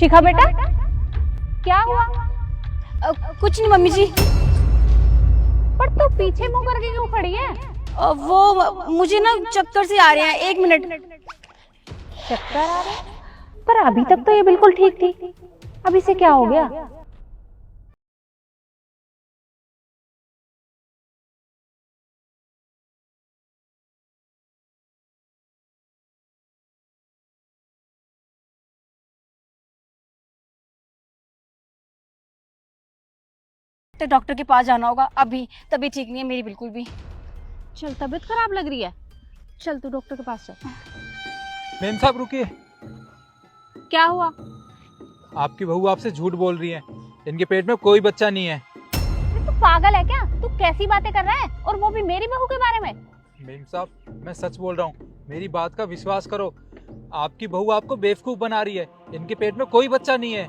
शिखा बेटा, क्या हुआ? कुछ नहीं मम्मी जी। पर तू पीछे मुंह करके क्यों खड़ी है? वो मुझे ना चक्कर से आ रहे हैं, 1 मिनट। चक्कर आ रहे हैं? पर अभी तक तो ये बिल्कुल ठीक थी, अब इसे क्या हो गया? तो डॉक्टर के पास जाना होगा अभी, तबीयत ठीक नहीं है मेरी बिल्कुल भी। चल, तबीयत खराब लग रही है, चल तू डॉक्टर के पास चल। मेम साहब रुकिए। क्या हुआ? आपकी बहू आपसे झूठ बोल रही है, इनके पेट में कोई बच्चा नहीं है। तू पागल है क्या? तू कैसी बातें कर रहा है, और वो भी मेरी बहू के बारे में? मेम साहब मैं सच बोल रहा हूँ, मेरी बात का विश्वास करो। आपकी बहू आपको बेवकूफ बना रही है, इनके पेट में कोई बच्चा नहीं है।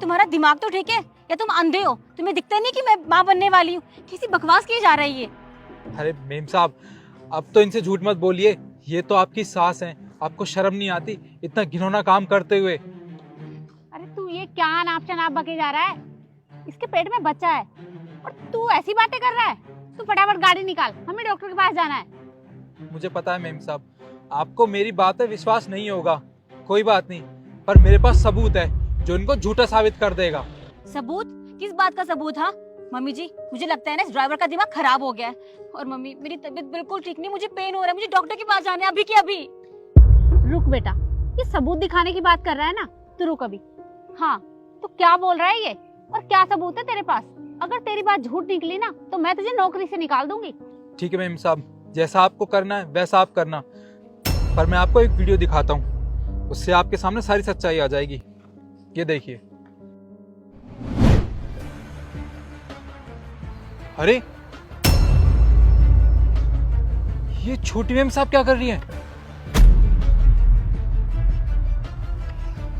तुम्हारा दिमाग तो ठीक है या तुम अंधे हो? तुम्हें दिखता नहीं कि मैं माँ बनने वाली हूँ? किसी बकवास किए जा रही है। अरे मेम साहब अब तो इनसे झूठ मत बोलिए, ये तो आपकी सास है, आपको शर्म नहीं आती इतना घिनौना काम करते हुए? अरे तू ये क्या नाप शनाप बके जा रहा है? इसके पेट में बच्चा है और तू ऐसी बातें कर रहा है? तू फटाफट गाड़ी निकाल, हमें डॉक्टर के पास जाना है। मुझे पता है मेम साहब, आपको मेरी बात पे विश्वास नहीं होगा, कोई बात नहीं, पर मेरे पास सबूत है जो इनको झूठा साबित कर देगा। सबूत? किस बात का सबूत? हाँ मम्मी जी, मुझे लगता है ना इस ड्राइवर का दिमाग खराब हो गया है। और मम्मी मेरी तबीयत बिल्कुल ठीक नहीं, मुझे पेन हो रहा है, मुझे डॉक्टर के पास जाना है अभी के अभी। रुक बेटा, ये सबूत दिखाने की बात कर रहा है ना, तू रुक अभी। हाँ, तू क्या बोल रहा है ये, और क्या सबूत है तेरे पास? अगर तेरी बात झूठ निकली ना तो मैं तुझे नौकरी से निकाल दूंगी। ठीक है मेम साहब, जैसा आपको करना है वैसा आप करना, पर मैं आपको एक वीडियो दिखाता हूँ, उससे आपके सामने सारी सच्चाई आ जाएगी। ये देखिए। अरे ये छोटी मेम साहब क्या कर रही हैं?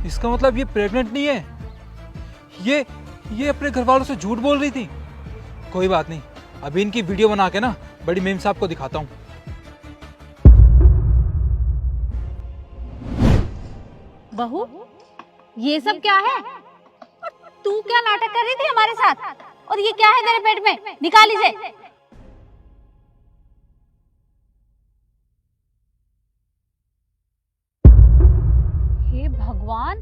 इसका मतलब ये प्रेग्नेंट नहीं है, ये अपने घर वालों से झूठ बोल रही थी। कोई बात नहीं, अभी इनकी वीडियो बना के ना बड़ी मेम साहब को दिखाता हूँ। बहू, ये सब क्या है? और तू क्या नाटक कर रही थी हमारे साथ? और ये क्या है तेरे पेट में? निकाल इसे। हे भगवान,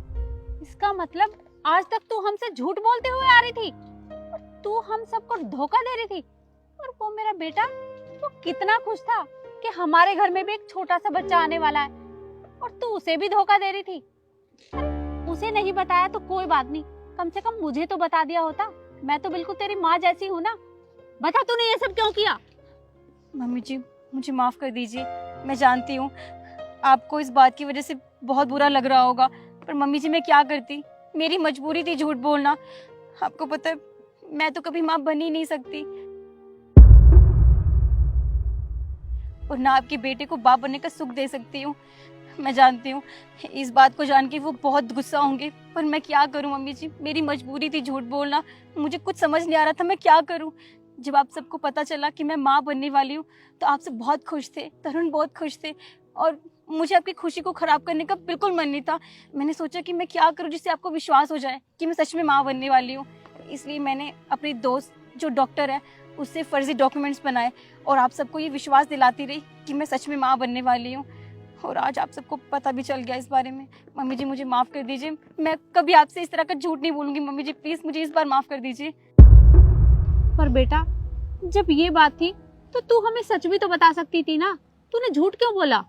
इसका मतलब आज तक तू हमसे झूठ बोलते हुए आ रही थी और तू हम सबको धोखा दे रही थी। और वो मेरा बेटा, वो कितना खुश था कि हमारे घर में भी एक छोटा सा बच्चा आने वाला है, और तू उसे भी धोखा दे रही थी। उसे नहीं बताया तो कोई बात नहीं, कम से कम मुझे तो बता दिया होता। मैं तो बिल्कुल तेरी माँ जैसी हूँ ना। बता, तूने ये सब क्यों किया? मम्मी जी मुझे माफ कर दीजिए, मैं जानती हूँ आपको इस बात की वजह से बहुत बुरा लग रहा होगा, पर मम्मी जी मैं क्या करती, मेरी मजबूरी थी झूठ बोलना। आपको पता है मैं तो कभी माँ बन ही नहीं सकती, और ना आपके बेटे को बाप बनने का सुख दे सकती हूँ। मैं जानती हूँ इस बात को जान के वो बहुत गुस्सा होंगे, पर मैं क्या करूँ मम्मी जी, मेरी मजबूरी थी झूठ बोलना। मुझे कुछ समझ नहीं आ रहा था मैं क्या करूँ। जब आप सबको पता चला कि मैं माँ बनने वाली हूँ तो आप सब बहुत खुश थे, तरुण बहुत खुश थे, और मुझे आपकी खुशी को खराब करने का बिल्कुल मन नहीं था। मैंने सोचा कि मैं क्या करूँ जिससे आपको विश्वास हो जाए कि मैं सच में माँ बनने वाली हूँ। इसलिए मैंने अपनी दोस्त जो डॉक्टर है उससे फर्जी डॉक्यूमेंट्स बनाए और आप सबको ये विश्वास दिलाती रही कि मैं सच में माँ बनने वाली हूँ, और आज आप सबको पता भी चल गया इस बारे में। मम्मी जी मुझे माफ़ कर दीजिए, मैं कभी आपसे इस तरह का झूठ नहीं बोलूँगी। मम्मी जी प्लीज़ मुझे इस बार माफ़ कर दीजिए। पर बेटा, जब ये बात थी तो तू हमें सच भी तो बता सकती थी ना, तूने झूठ क्यों बोला?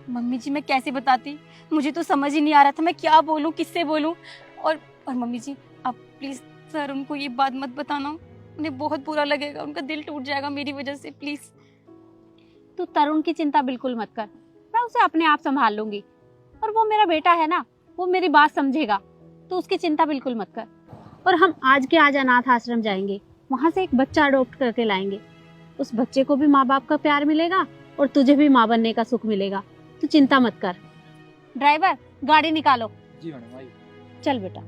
मम्मी जी मैं कैसे बताती, मुझे तो समझ ही नहीं आ रहा था मैं क्या बोलूँ, किससे बोलूँ। और मम्मी जी आप प्लीज़ सर उनको ये बात मत बताना, उन्हें बहुत बुरा लगेगा, उनका दिल टूट जाएगा मेरी वजह से। प्लीज़। तू तरुण की चिंता बिल्कुल मत कर, मैं उसे अपने आप संभाल लूंगी, और वो मेरा बेटा है ना, वो मेरी बात समझेगा, तो उसकी चिंता बिल्कुल मत कर। और हम आज के आज अनाथ आश्रम जाएंगे, वहां से एक बच्चा अडॉप्ट करके लाएंगे। उस बच्चे को भी माँ बाप का प्यार मिलेगा और तुझे भी माँ बनने का सुख मिलेगा। तू चिंता मत कर। ड्राइवर, गाड़ी निकालो। जी मैडम आइए। चल बेटा।